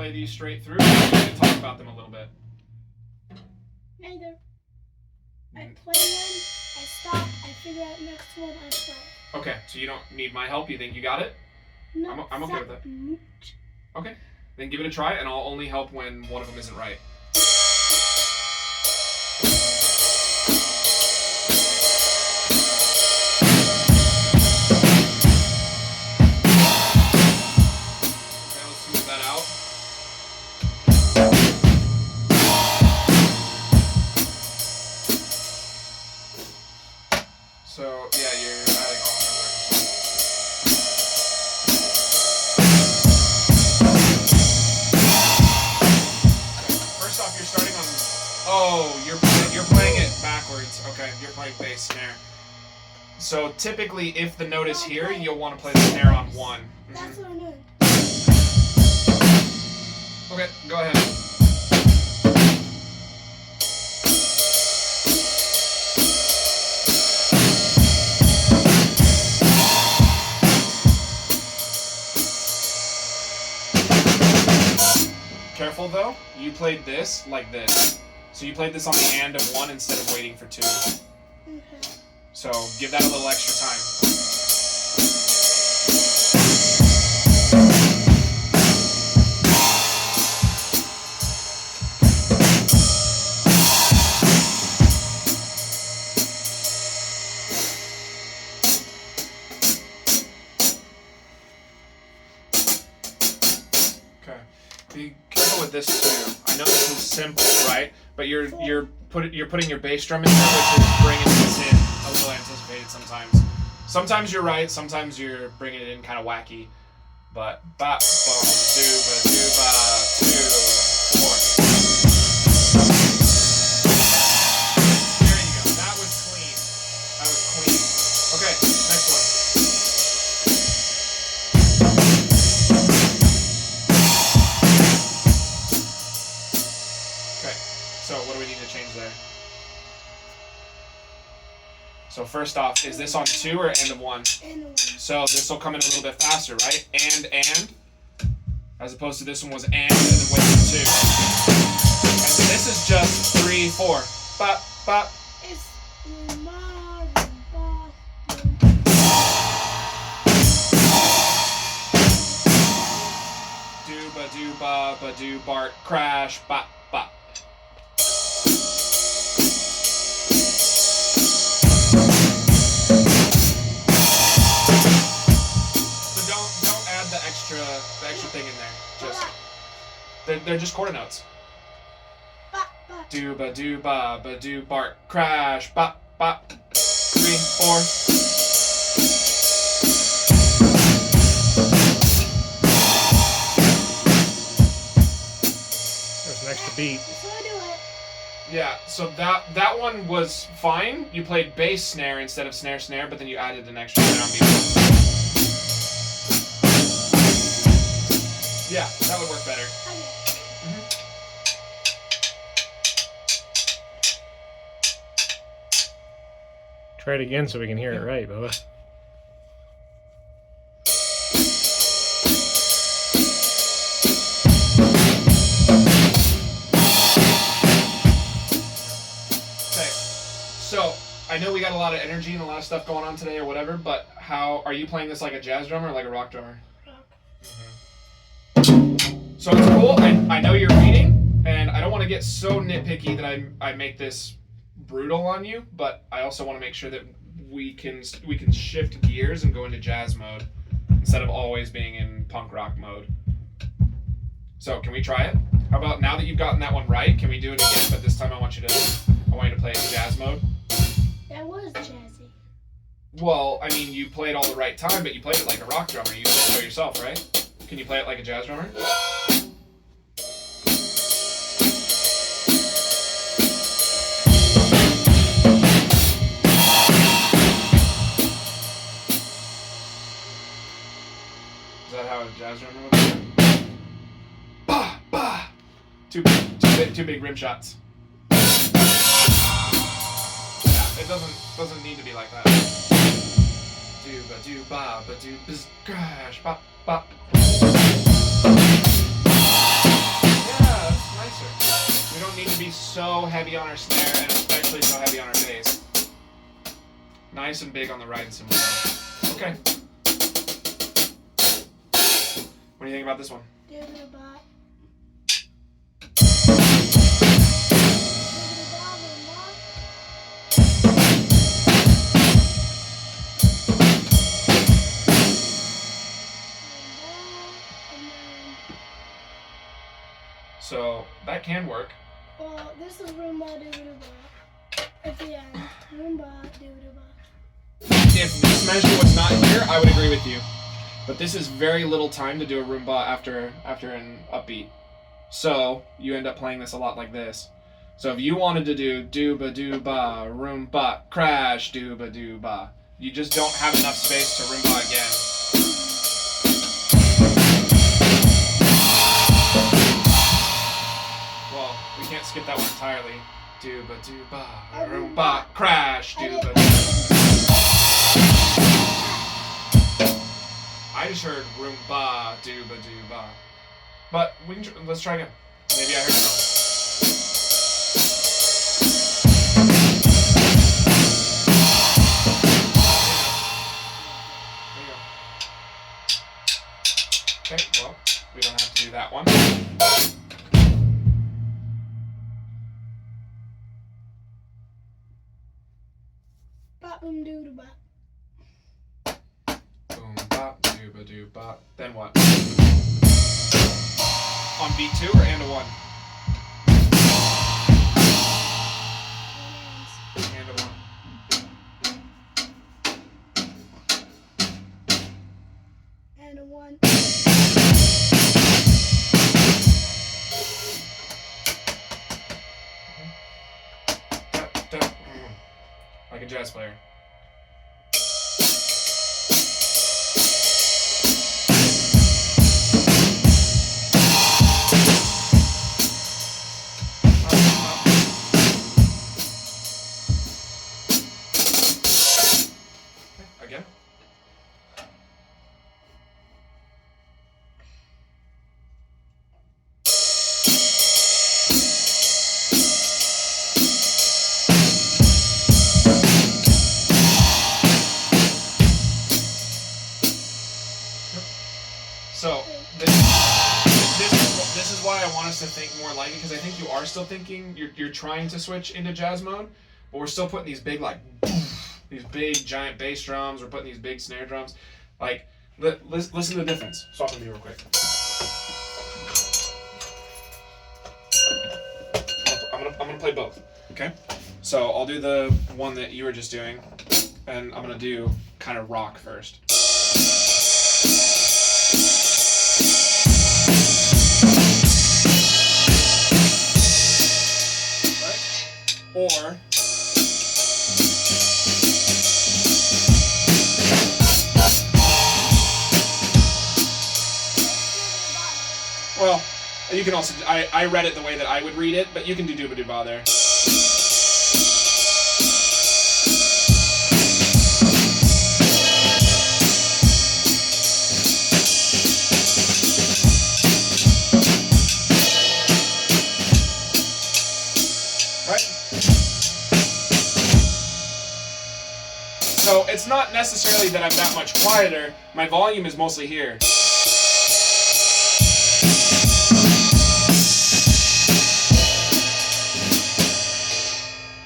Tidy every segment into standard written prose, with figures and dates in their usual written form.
play these straight through, or do you need to talk about them a little bit? Neither. I play one, I stop, I figure out next one, I play. Okay, so you don't need my help. You think you got it? No, I'm okay with that. Okay, then give it a try, and I'll only help when one of them isn't right. Okay, let's smooth that out. So, yeah, you're adding all of First off, you're starting on... Oh, you're playing it backwards. Okay, you're playing bass snare. So, typically, if the note is here, you'll want to play the snare on 1. That's what I'm doing. Okay, go ahead. Careful though, you played this like this. So you played this on the and of 1 instead of waiting for 2. So give that a little extra time. Okay. Be careful with this too. I know this is simple, right? But you're putting your bass drum in there, which is bringing this in a little anticipated sometimes. Sometimes you're right. Sometimes you're bringing it in kind of wacky. But ba boom do ba 2 4. There you go. That was clean. That was clean. Okay, next one. So what do we need to change there? So first off, is this on 2 or end of 1? And 1. So this will come in a little bit faster, right? And, as opposed to this one was and then wait for 2. And so this is just 3, 4. Bop, bop. It's Do ba do ba ba do bark crash bop bop. The extra thing in there. Just they're just quarter notes. Do ba do ba ba do bark crash bop bop. 3, 4. There's an extra beat. So I do it. Yeah, so that one was fine. You played bass snare instead of snare snare, but then you added an extra downbeat. Yeah, that would work better. Try it again so we can hear it right, Bubba. Okay, so I know we got a lot of energy and a lot of stuff going on today or whatever, but how are you playing this like a jazz drummer or like a rock drummer? So it's cool. I know you're reading, and I don't want to get so nitpicky that I make this brutal on you, but I also want to make sure that we can shift gears and go into jazz mode instead of always being in punk rock mode. So can we try it? How about now that you've gotten that one right, can we do it again? But this time I want you to play it in jazz mode. That was jazzy. Well, I mean, you played all the right time, but you played it like a rock drummer. You didn't know yourself, right? Can you play it like a jazz drummer? Is that how a jazz drummer would play? Bah, bah. Two big rim shots. Yeah, it doesn't need to be like that. Do ba do ba ba do biz crash ba ba. nicer. We don't need to be so heavy on our snare, and especially so heavy on our bass. Nice and big on the right and cymbal. Okay. What do you think about this one? Doobie-da-bop. So that can work. Well, this is Roomba Doobie-da-bop. At the end, Roomba Doobie-da-bop. If this measure was not here, I would agree with you. But this is very little time to do a Roomba after an upbeat. So you end up playing this a lot like this. So if you wanted to do dooba dooba, Roomba, crash, dooba dooba, you just don't have enough space to Roomba again. Well, we can't skip that one entirely. Dooba dooba, Roomba, crash, dooba dooba. I just heard Roomba, dooba dooba. But we can let's try again. Maybe I heard it wrong. There you go. Okay, well, we don't have to do that one. Bop boom doo bop. Boom, bop, dooba doo bop. Then what? On beat 2 or and a 1? And a 1. And a 1. Like a jazz player. Again. So this is why I want us to think more like it, because I think you are still thinking you're trying to switch into jazz mode, but we're still putting these big these big giant bass drums. We're putting these big snare drums. Like listen to the difference. Swap with me real quick. I'm gonna play both. Okay. So I'll do the one that you were just doing, and I'm gonna do kind of rock first. Or well, you can also I read it the way that I would read it, but you can do dooba dooba there. So it's not necessarily that I'm that much quieter. My volume is mostly here.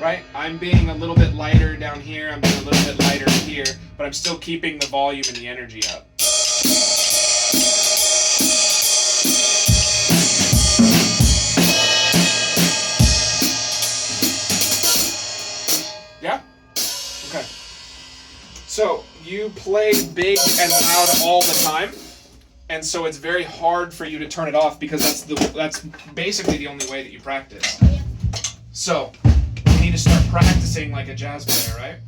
Right? I'm being a little bit lighter down here. I'm being a little bit lighter here, but I'm still keeping the volume and the energy up. Yeah? Okay. So you play big and loud all the time, and so it's very hard for you to turn it off because that's basically the only way that you practice. So you need to start practicing like a jazz player, right?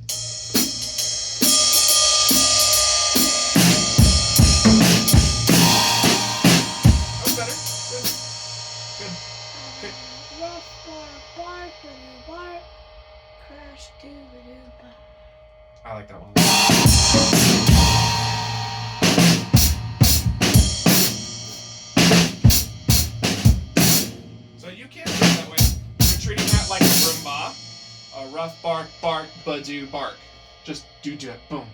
That's better. Good. Good. Okay. Rough bar, bark, crash, doo-ba-doo-ba. I like that one. So you do bark. Just do it. Boom.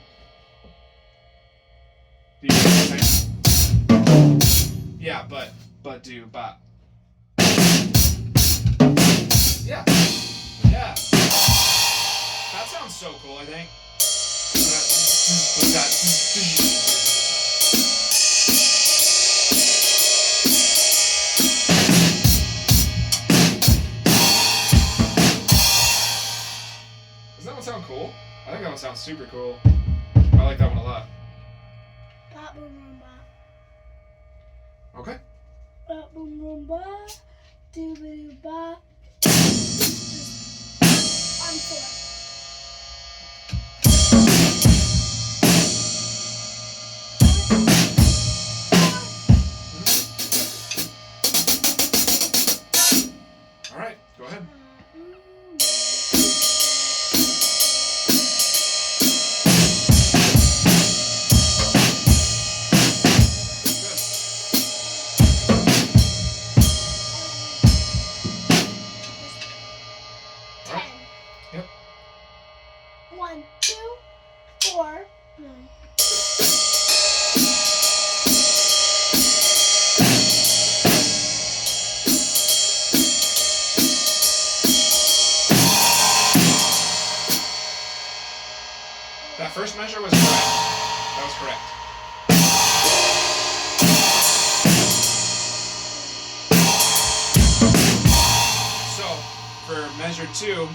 Do you know what I'm saying? Yeah, but do ba. Yeah. Yeah. That sounds so cool, I think. Doesn't that one sound cool? I think that one sounds super cool. I like that one a lot. Bop boom boom bop. Okay. Bop boom boom bop. Doo doo bop. On 4. All right, go ahead. Good. 10. Yep. 1, 2, 4, 9. That first measure was correct. That was correct. So, for measure 2,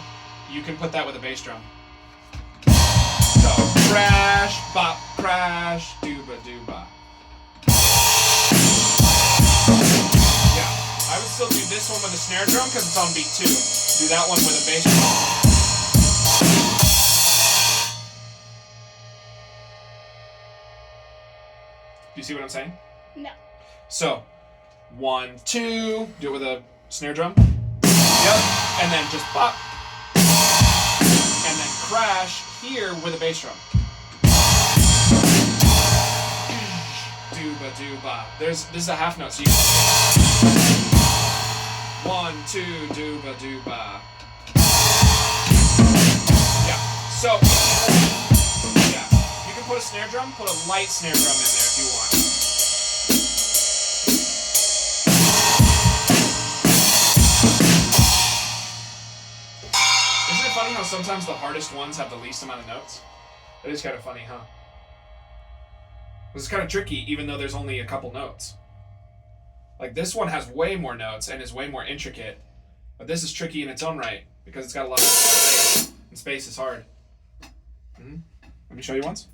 you can put that with a bass drum. So, crash, bop, crash, dooba, dooba. Yeah, I would still do this one with a snare drum because it's on beat 2. Do that one with a bass drum. Do you see what I'm saying? No. So, 1, 2, do it with a snare drum. Yep, and then just bop. And then crash here with a bass drum. Dooba dooba. This is a half note, so you can 1, 2, dooba dooba. Yeah. So yeah, you can put a snare drum, put a light snare drum in there if you want. Isn't it funny how sometimes the hardest ones have the least amount of notes? That is kind of funny, huh? This is kind of tricky, even though there's only a couple notes. Like this one has way more notes and is way more intricate, but this is tricky in its own right because it's got a lot of space, and space is hard. Mm-hmm. Let me show you once.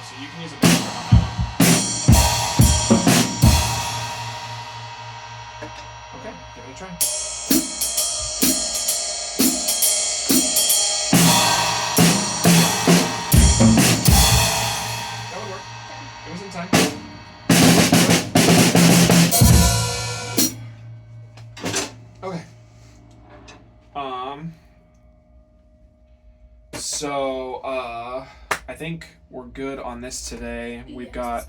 So you can use a bass drum on that one. Okay, give it a try. That would work. It was in time. Okay. So I think we're good on this today. We've got